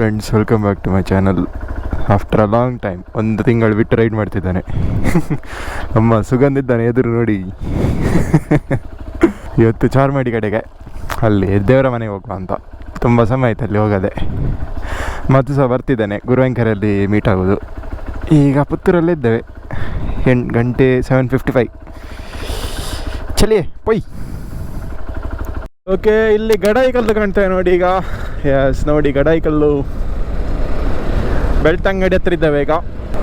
Friends, welcome back to my channel. After a long time ಒಂದು ತಿಂಗಳು ಬಿಟ್ಟು ride ಮಾಡ್ತಿದ್ದಾನೆ. ಅಮ್ಮ ಸುಗಂಧ್ ಇದ್ದಾನೆ ಎದುರು ನೋಡಿ. ಇವತ್ತು ಚಾರ್ಮಾಡಿ ಕಡೆಗೆ, ಅಲ್ಲಿ ದೇವರಮನೆಗೆ ಹೋಗುವ ಅಂತ. ತುಂಬ ಸಮಯ ಆಯ್ತು ಅಲ್ಲಿ ಹೋಗೋದೆ. ಮತ್ತು ಸಹ ಬರ್ತಿದ್ದಾನೆ, ಗುರುವಂಕರಲ್ಲಿ ಮೀಟ್ ಆಗೋದು. ಈಗ ಪುತ್ತೂರಲ್ಲಿದ್ದೇವೆ. 8 ಗಂಟೆ 7:55. ಚಲಿಯೇ ಪೊಯ್. ಓಕೆ, ಇಲ್ಲಿ ಗಡಾಯಿಕಲ್ಲು ಕಾಣ್ತೇವೆ ನೋಡಿ. ಈಗ ಎಸ್ ನೋಡಿ, ಗಡಾಯಿಕಲ್ಲು ಬೆಳ್ತಂಗಡಿ ಹತ್ರ ಇದ್ದಾವೆ. ಈಗ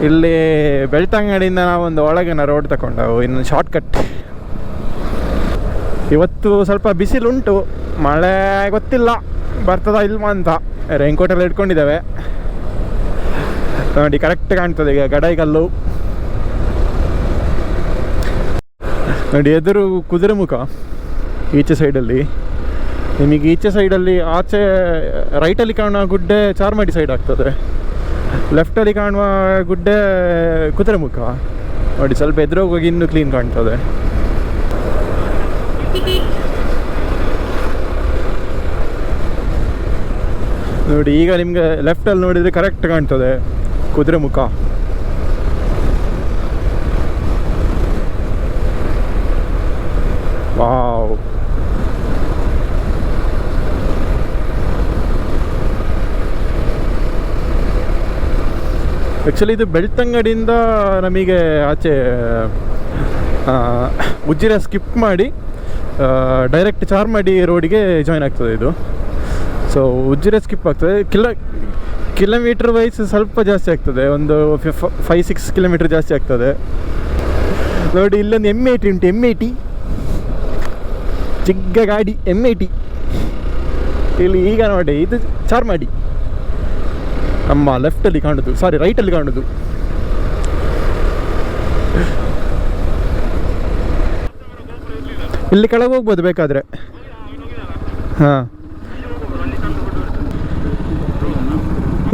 ಇಲ್ಲಿ ಬೆಳ್ತಂಗಡಿಯಿಂದ ನಾವೊಂದು ಒಳಗಿನ ರೋಡ್ ತಗೊಂಡವು, ಇನ್ನು ಶಾರ್ಟ್ಕಟ್. ಇವತ್ತು ಸ್ವಲ್ಪ ಬಿಸಿಲುಂಟು, ಮಳೆ ಗೊತ್ತಿಲ್ಲ ಬರ್ತದ ಇಲ್ವಾ ಅಂತ. ರೈನ್ಕೋಟೆಲ್ಲ ಇಟ್ಕೊಂಡಿದ್ದಾವೆ ನೋಡಿ, ಕರೆಕ್ಟ್ ಕಾಣ್ತದೆ ಈಗ ಗಡಾಯಿಕಲ್ಲು ನೋಡಿ. ಎದುರು ಕುದುರೆಮುಖ ಈಚೆ ಸೈಡಲ್ಲಿ. ನಿಮಗೆ ಈಚೆ ಸೈಡಲ್ಲಿ ಆಚೆ ರೈಟಲ್ಲಿ ಕಾಣುವ ಗುಡ್ಡೆ ಚಾರ್ಮಾಡಿ ಸೈಡ್ ಆಗ್ತದೆ, ಲೆಫ್ಟಲ್ಲಿ ಕಾಣುವ ಗುಡ್ಡೆ ಕುದುರೆಮುಖ ನೋಡಿ. ಸ್ವಲ್ಪ ಎದುರು ಹೋಗಿ ಇನ್ನೂ ಕ್ಲೀನ್ ಕಾಣ್ತದೆ. ನೋಡಿ, ಈಗ ನಿಮಗೆ ಲೆಫ್ಟಲ್ಲಿ ನೋಡಿದರೆ ಕರೆಕ್ಟ್ ಕಾಣ್ತದೆ ಕುದುರೆಮುಖ. ವಾವ್, ಆ್ಯಕ್ಚುಲಿ ಇದು ಬೆಳ್ತಂಗಡಿಯಿಂದ ನಮಗೆ ಆಚೆ ಉಜ್ಜಿರ ಸ್ಕಿಪ್ ಮಾಡಿ ಡೈರೆಕ್ಟ್ ಚಾರ್ಮಾಡಿ ರೋಡಿಗೆ ಜಾಯ್ನ್ ಆಗ್ತದೆ ಇದು. ಸೊ ಉಜ್ಜಿರ ಸ್ಕಿಪ್ ಆಗ್ತದೆ. ಕಿಲೋಮೀಟ್ರ್ ವೈಸ್ ಸ್ವಲ್ಪ ಜಾಸ್ತಿ ಆಗ್ತದೆ, ಒಂದು 5-6 ಕಿಲೋಮೀಟ್ರ್ ಜಾಸ್ತಿ ಆಗ್ತದೆ ನೋಡಿ. ಇಲ್ಲೊಂದು M80 ಉಂಟು, M80 ಚಿಕ್ಕ ಗಾಡಿ M80 ಇಲ್ಲಿ. ಈಗ ನೋಡಿ, ಇದು ಚಾರ್ಮಾಡಿ ನಮ್ಮ ಲೆಫ್ಟಲ್ಲಿ ಕಾಣೋದು, ಸಾರಿ ರೈಟಲ್ಲಿ ಕಾಣೋದು. ಇಲ್ಲಿ ಕೆಳಗೆ ಹೋಗ್ಬೋದು ಬೇಕಾದರೆ. ಹಾಂ,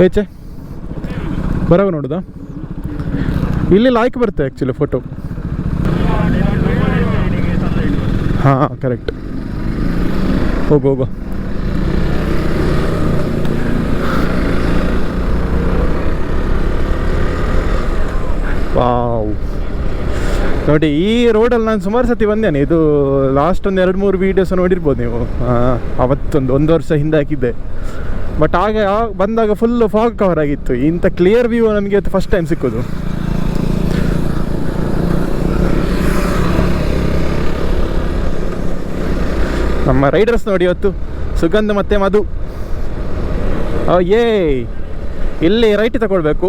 ಏಚೆ ಬರವ ನೋಡುದಾ? ಇಲ್ಲಿ ಲೈಕ್ ಬರುತ್ತೆ ಆ್ಯಕ್ಚುಲಿ ಫೋಟೋ. ಹಾಂ ಕರೆಕ್ಟ್, ಹೋಗು. ವಾವ್ ನೋಡಿ, ಈ ರೋಡಲ್ಲಿ ನಾನು ಸುಮಾರು ಸತಿ ಬಂದೇನೆ. ಇದು ಲಾಸ್ಟ್ ಒಂದು 2-3 ವೀಡಿಯೋಸ್ ನೋಡಿರ್ಬೋದು ನೀವು. ಅವತ್ತೊಂದು ವರ್ಷ ಹಿಂದೆ ಹಾಕಿದ್ದೆ. ಬಟ್ ಹಾಗೆ ಬಂದಾಗ ಫುಲ್ಲು ಫಾಗ್ ಕವರ್ ಆಗಿತ್ತು. ಇಂಥ ಕ್ಲಿಯರ್ ವ್ಯೂ ನಮಗೆ ಇವತ್ತು ಫಸ್ಟ್ ಟೈಮ್ ಸಿಕ್ಕೋದು. ನಮ್ಮ ರೈಡರ್ಸ್ ನೋಡಿ ಇವತ್ತು, ಸುಗಂಧ್ ಮತ್ತು ಮಧು. ಇಲ್ಲಿ ರೈಟ್ ತಗೊಳ್ಬೇಕು,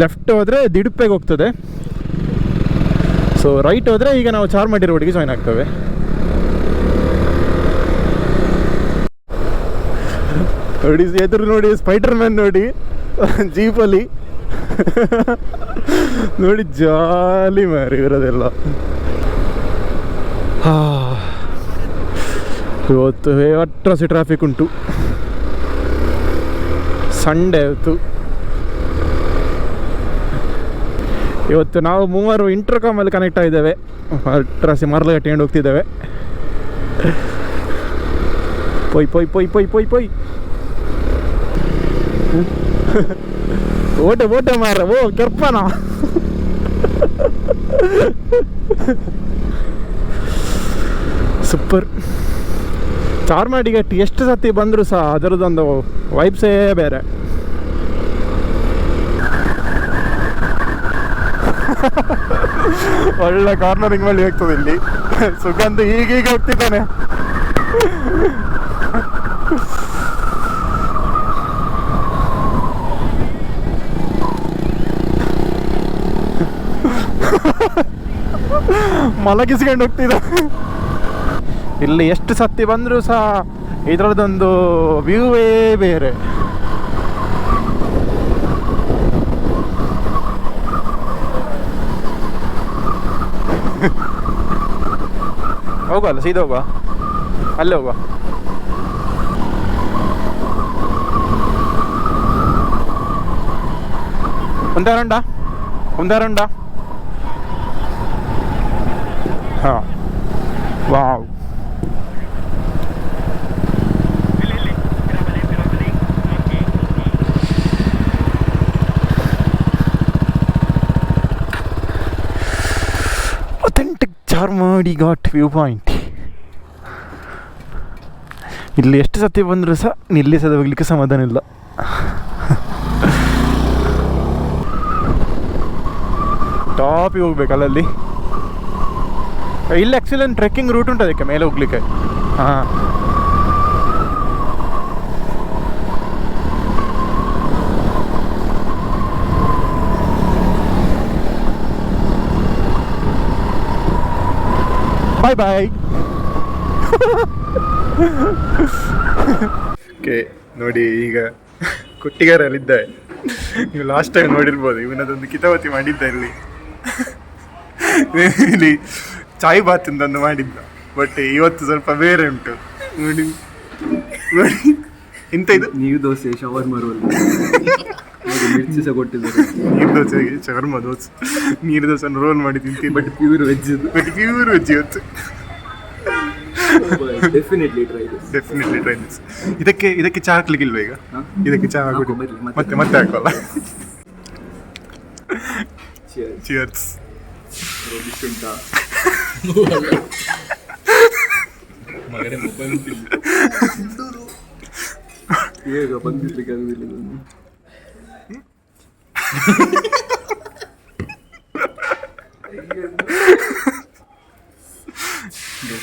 ಲೆಫ್ಟ್ ಹೋದರೆ ದಿಡುಪ್ಪೆಗೆ ಹೋಗ್ತದೆ. ಸೊ ರೈಟ್ ಹೋದರೆ ಈಗ ನಾವು ಚಾರ್ಮಾಡಿ ರೋಡಿಗೆ ಜಾಯ್ನ್ ಆಗ್ತೇವೆ. ನೋಡಿ ಎದುರು ನೋಡಿ, ಸ್ಪೈಡರ್ ಮ್ಯಾನ್ ನೋಡಿ ಜೀಪಲ್ಲಿ ನೋಡಿ, ಜಾಲಿ ಮಾರಿ ಇರೋದೆಲ್ಲ. ಇವತ್ತು ಅಟ್ರಾಸಿ ಟ್ರಾಫಿಕ್ ಉಂಟು, ಸಂಡೇ ಇವತ್ತು ನಾವು 3 ಇಂಟರ್ಕಾಮಲ್ಲಿ ಕನೆಕ್ಟ್ ಆಗಿದ್ದೇವೆ. ಅಟ್ರಾಸಿ ಮರಳು ಕಟ್ಟಿಕೊಂಡು ಹೋಗ್ತಿದ್ದೇವೆ. ಪೊಯ್ ಪೊಯ್ ಪೊಯ್ ಪೊಯ್ ಪೊಯ್ ಪೊಯ್ ಓಟ ಮಾರ. ಓ ಕೆರ್ಪನ ಸೂಪರ್. ಚಾರ್ಮಾಡಿ ಘಾಟ್ ಎಷ್ಟು ಸತಿ ಬಂದರೂ ಸಹ ಅದರದ್ದೊಂದು ವೈಬ್ಸೇ ಬೇರೆ. ಒಳ್ಳೆ ಕಾರ್ನರಿಂಗ್ ಮಾಡಿ ಹೋಗ್ತದೆ ಇಲ್ಲಿ. ಸುಗಂಧ್ ಈಗೀಗ ಹೋಗ್ತಿದ್ದಾನೆ. ಮಲಗಿಸ್ಕೊಂಡು ಹೋಗ್ತಿದ್ದ. ಇಲ್ಲಿ ಎಷ್ಟು ಸತಿ ಬಂದರೂ ಸಹ ಇದರದ್ದೊಂದು ವ್ಯೂವೇ ಬೇರೆ. ಹೋಗುವಲ್ಲ, ಸೀದಾ ಹೋಗುವ, ಅಲ್ಲೇ ಹೋಗುವ. ಒಂದಾರಂಡ. ಹಾಂ, wow. Charmadi ghat view point. ಇಲ್ಲಿ ಎಷ್ಟು ಸತಿ ಬಂದರೂ ಸಹ ನಿಲ್ಲಿಸದ ಹೋಗ್ಲಿಕ್ಕೆ ಸಮಾಧಾನ ಇಲ್ಲ. ಟಾಪಿಗೆ ಹೋಗ್ಬೇಕಲ್ಲ ಅಲ್ಲಿ. ಇಲ್ಲಿ ಆ್ಯಕ್ಚುಲಿ ಒಂದು ಟ್ರೆಕ್ಕಿಂಗ್ ರೂಟ್ ಉಂಟು ಅದಕ್ಕೆ ಮೇಲೆ ಹೋಗ್ಲಿಕ್ಕೆ. ಹಾಂ, ಬಾಯ್ ಬಾಯ್. ಓಕೆ ನೋಡಿ, ಈಗ ಕೊಟ್ಟಿಗೆಹಾರಲ್ಲಿದ್ದೆ. ನೀವು ಲಾಸ್ಟ್ ಟೈಮ್ ನೋಡಿರ್ಬೋದು, ಇವನದೊಂದು ಕಿತಾವತಿ ಮಾಡಿದ್ದ ಇಲ್ಲಿ. ಇಲ್ಲಿ ಚಾಯ್ ಬಾತಿಂದೊಂದು ಮಾಡಿದ್ದ, ಬಟ್ ಇವತ್ತು ಸ್ವಲ್ಪ ಬೇರೆ ಉಂಟು. ನೋಡಿ ನೋಡಿ ಇಂಥ ಇದು ನೀರು ದೋಸೆ ಶವರ್ ಮಾಡುವಲ್ಲ, ಮಿರ್ಚಿ ಸಹ ಕೊಟ್ಟಿದ್ದಾರೆ. ನೀರು ದೋಸೆಗೆ ಶವರ್ಮ ದೋಸೆ, ನೀರು ದೋಸೆ ರೋಲ್ ಮಾಡಿ ತಿಂತೀನಿ. But pure veg, pure veg ಇವತ್ತು. Definitely try this. ಇದಕ್ಕೆ ಚಹಾ ಹಾಕ್ಲಿಕ್ಕಿಲ್ವ ಈಗ? ಇದಕ್ಕೆ ಚಹಾ ಹಾಕಿ ಮತ್ತೆ ಹಾಕೋಲ್ಲ. ಚಿಯರ್ಸ್. ಮಗನೇ ಮೊಬೈಲ್ ಈಗ ಬಂದಿರ್ಲಿಕ್ಕೆ ಆಗುದಿಲ್ಲ.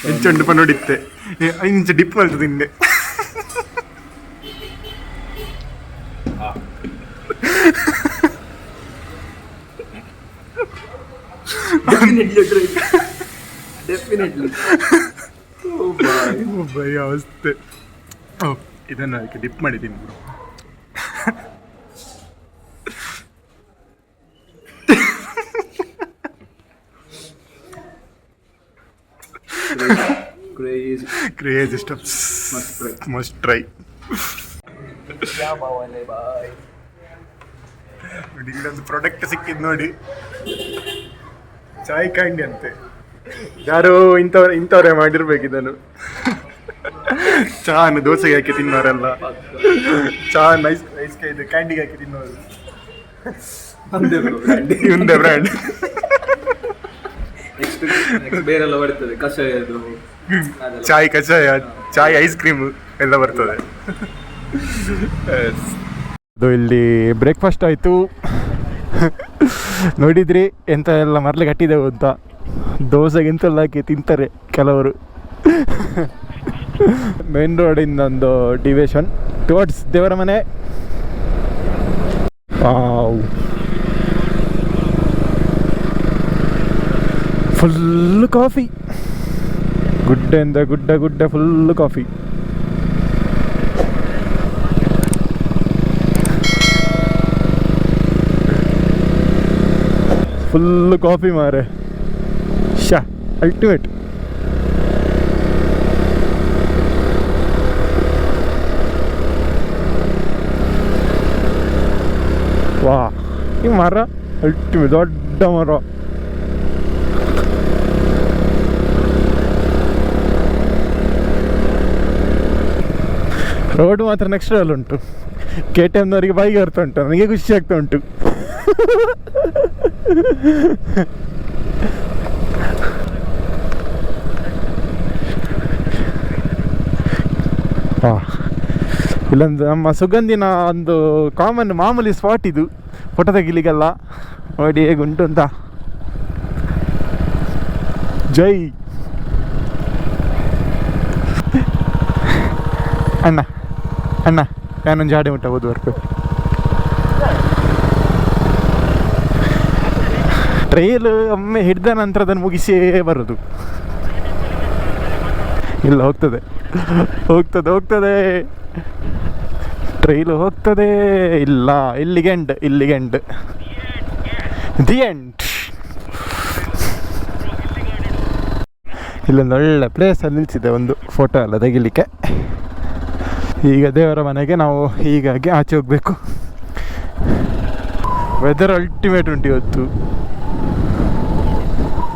ಹೆಚ್ಚುಂಡು ನೋಡಿತ್ತೆ ಇಂಚ ಡಿಪ್ ಮಾಡ್ತದೆ ಹಿಂದೆ. ಅವಸ್ಥೆ. ಇದನ್ನು ಅದಕ್ಕೆ ಡಿಪ್ ಮಾಡಿದ್ದೀನಿ. Crazy stuff. Must try. ಇಲ್ಲೊಂದು ಪ್ರಾಡಕ್ಟ್ ಸಿಕ್ಕಿದ್ದು ನೋಡಿ, ಚಾಯ್ ಕ್ಯಾಂಡಿ ಅಂತೆ. ಯಾರೋ ಇಂಥವ್ರೇ ಮಾಡಿರ್ಬೇಕು ಇದನ್ನು. ಚಹಾನು ದೋಸೆಗೆ ಹಾಕಿ ತಿನ್ನೋರೆಲ್ಲ, ಚಹಾನು ಐಸ್ ಇದು ಕ್ಯಾಂಡಿಗೆ ಹಾಕಿ ತಿನ್ನೋರು. ಇವಂದೇ ಬ್ರ್ಯಾಂಡ್. ಬೇರೆಲ್ಲ ಬರ್ತದೆ, ಕಷಾಯದು, ಚಾಯ್ ಕಷಾಯ, ಚಾಯ್ ಐಸ್ ಕ್ರೀಮ್ ಎಲ್ಲ ಬರ್ತದೆ. ಅದು ಇಲ್ಲಿ ಬ್ರೇಕ್ಫಾಸ್ಟ್ ಆಯಿತು. ನೋಡಿದ್ರಿ ಎಂತ ಎಲ್ಲ ಮರಳಿ ಕಟ್ಟಿದೆವು ಅಂತ. ದೋಸೆಗೆ ಎಂತೆಲ್ಲ ಹಾಕಿ ತಿಂತಾರೆ ಕೆಲವರು. ಮೇನ್ ರೋಡಿಂದ ಒಂದು division towards Devaramane. Full coffee, ಗುಡ್ಡೆಯಿಂದ ಗುಡ್ಡ ಫುಲ್ ಕಾಫಿ. ಫುಲ್ ಕಾಫಿ ಮಾರೆ, ಶಾ ಅಲ್ಟಿಮೇಟ್. ವಾ, ಈ ಮರ ಅಲ್ಟಿಮೇಟ್, ದೊಡ್ಡ ಮರ. ರೋಡ್ ಮಾತ್ರ ನೆಕ್ಸ್ಟ್ ಲೆವೆಲ್ ಉಂಟು. KTMನವರಿಗೆ ಬಾಯಿಗೆ ಬರ್ತಾ ಉಂಟು, ನನಗೆ ಖುಷಿ ಆಗ್ತಾ ಉಂಟು. ಇಲ್ಲೊಂದು ನಮ್ಮ ಸುಗಂಧಿನ ಒಂದು ಕಾಮನ್ ಮಾಮೂಲಿ ಸ್ಪಾಟ್ ಇದು, ಫೋಟೋ ತೆಗಿಲಿಕ್ಕೆಲ್ಲ. ನೋಡಿ ಹೇಗುಂಟು ಅಂತ. ಜೈ ಅಣ್ಣ ಅಣ್ಣ, ನಾನೊಂದು ಜಾಡಿ ಮುಟ್ಟ ಓದುವರ್ಕು. ಟ್ರೈಲ್ ಒಮ್ಮೆ ಹಿಡಿದ ನಂತರ ಅದನ್ನು ಮುಗಿಸೇ ಬರೋದು. ಇಲ್ಲ, ಹೋಗ್ತದೆ ಟ್ರೈಲು ಹೋಗ್ತದೆ. ಇಲ್ಲ, ಇಲ್ಲಿಗೆ ಎಂಡ್ ದಿ ಎಂಡ್. ಇಲ್ಲೊಂದು ಒಳ್ಳೆ ಪ್ಲೇಸಲ್ಲಿ ನಿಲ್ಸಿದೆ ಒಂದು ಫೋಟೋ ಎಲ್ಲ ತೆಗಿಲಿಕ್ಕೆ. ಈಗ ದೇವರ ಮನೆಗೆ ನಾವು ಹೀಗಾಗಿ ಆಚೆ ಹೋಗಬೇಕು. ವೆದರ್ ಅಲ್ಟಿಮೇಟ್ ಉಂಟು ಇವತ್ತು.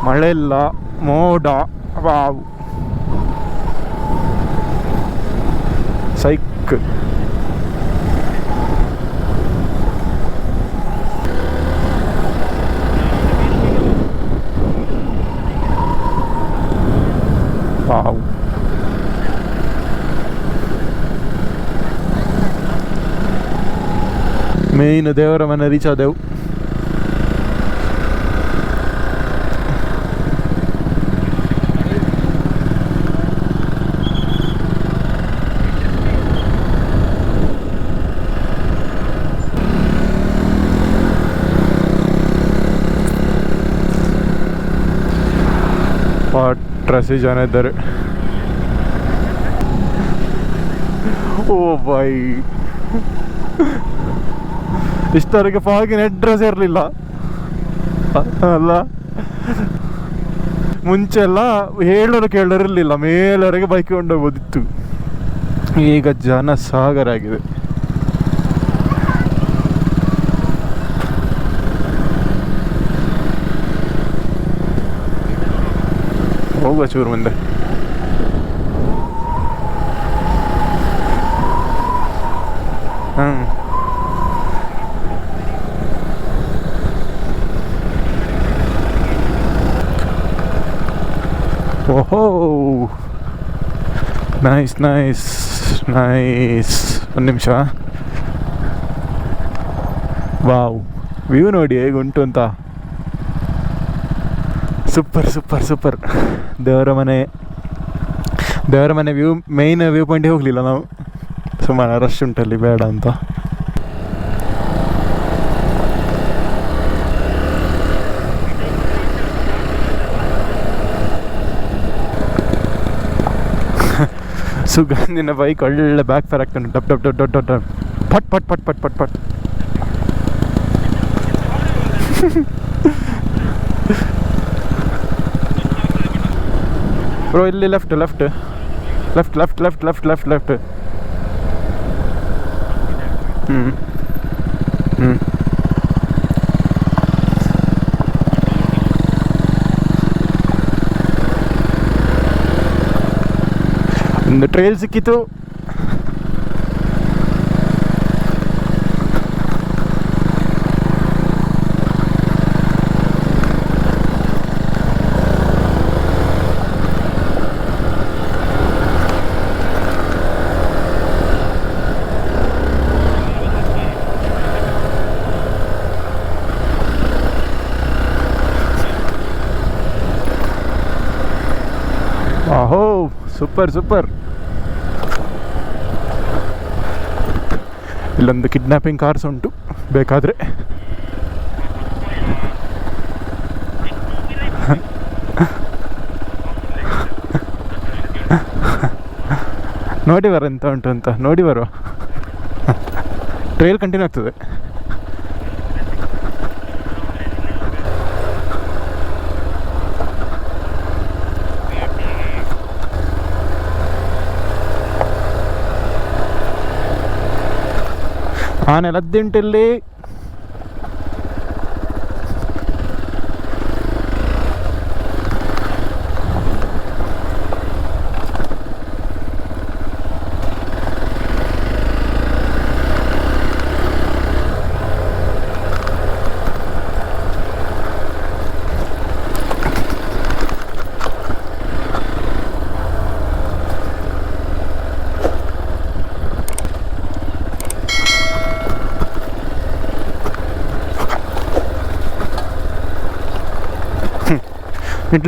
ಮಳೆ ಇಲ್ಲ, ಮೋಡ, ವಾವ್, ಸೈಕ್. ಮೇಯ್ನ್ ದೇವರ ಮನೆ ರೀಚ್ ಆದೆವು. ಟ್ರಸಿ ಜನ ಇದ್ದಾರೆ. ಓ ಬಾಯ್, ಇಷ್ಟವರೆಗೆ ಫಾಗಿನ ಅಡ್ರೆಸ್ ಇರಲಿಲ್ಲ ಅಲ್ಲ. ಮುಂಚೆ ಎಲ್ಲ ಹೇಳೋರು ಕೇಳೋರು ಇರಲಿಲ್ಲ, ಮೇಲವರೆಗೆ ಬೈಕ್ ಕೊಂಡೋಗ್ಬೋದಿತ್ತು. ಈಗ ಜನ ಸಾಗರ ಆಗಿದೆ. ಹೋಗುವ ಚೂರು ಮುಂದೆ. ಓಹೋ, ನೈಸ್ ನೈಸ್ ನೈಸ್. ಒಂದು ನಿಮಿಷ, ವಾವ್, ವ್ಯೂ ನೋಡಿ ಹೇಗೆ ಉಂಟು ಅಂತ. Super super super. ದೇವರ ಮನೆ ವ್ಯೂ, ಮೇಯ್ನ್ ವ್ಯೂ ಪಾಯಿಂಟಿಗೆ ಹೋಗಲಿಲ್ಲ ನಾವು, ಸುಮಾರು ರಶ್ ಉಂಟಲ್ಲಿ, ಬೇಡ ಅಂತ. ಸುಗಂಧಿನ ಬೈಕ್ ಒಳ್ಳೆ ಬ್ಯಾಕ್ ಫೇರ್ ಆಗ್ತಾನೆ. Dub dub dub dub dub dub ಪಟ್ ಪಟ್ ಪಟ್ ಪಟ್ ಪಟ್ ಪಟ್. ಬ್ರೋ ಇಲ್ಲಿ left left left left left left left left. ಒಂದು ಟ್ರೈಲ್ ಸಿಕ್ಕಿತು. ಆಹೋ, ಸೂಪರ್ ಸೂಪರ್. ಇಲ್ಲೊಂದು ಕಿಡ್ನಾಪಿಂಗ್ ಕಾರ್ಸ್ ಉಂಟು, ಬೇಕಾದರೆ. ನೋಡಿ ಬರ ಎಂತ ಉಂಟು ಅಂತ, ನೋಡಿ ಬರುವ. ಟ್ರೈಲ್ ಕಂಟಿನ್ಯೂ ಆಗ್ತದೆ. ಆನೆ ಲದ್ದಿಂಟಲ್ಲಿ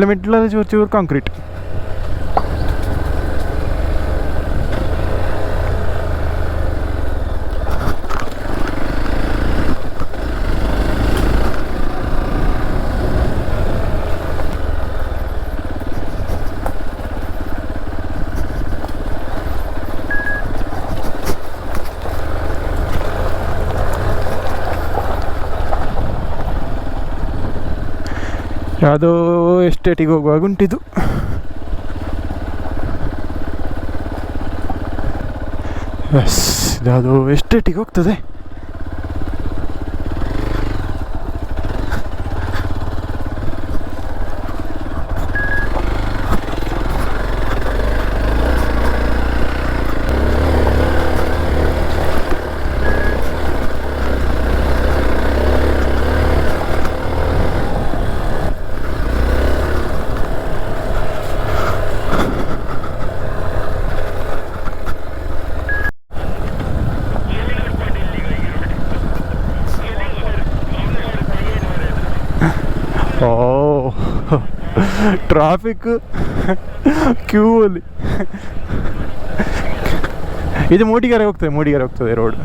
മിഡിൽ ചൂർ കോൺക്രീറ്റ്. ಯಾವುದೋ ಎಸ್ಟೇಟಿಗೆ ಹೋಗುವಾಗ ಉಂಟಿದ್ದು. ಎಸ್, ಯಾವುದೋ ಎಸ್ಟೇಟಿಗೆ ಹೋಗ್ತದೆ. ಓ ಟ್ರಾಫಿಕ್ ಕ್ಯೂ ಅಲ್ಲಿ. ಇದು ಮೂಡಿಗೆರೆ ಹೋಗ್ತದೆ ರೋಡ್.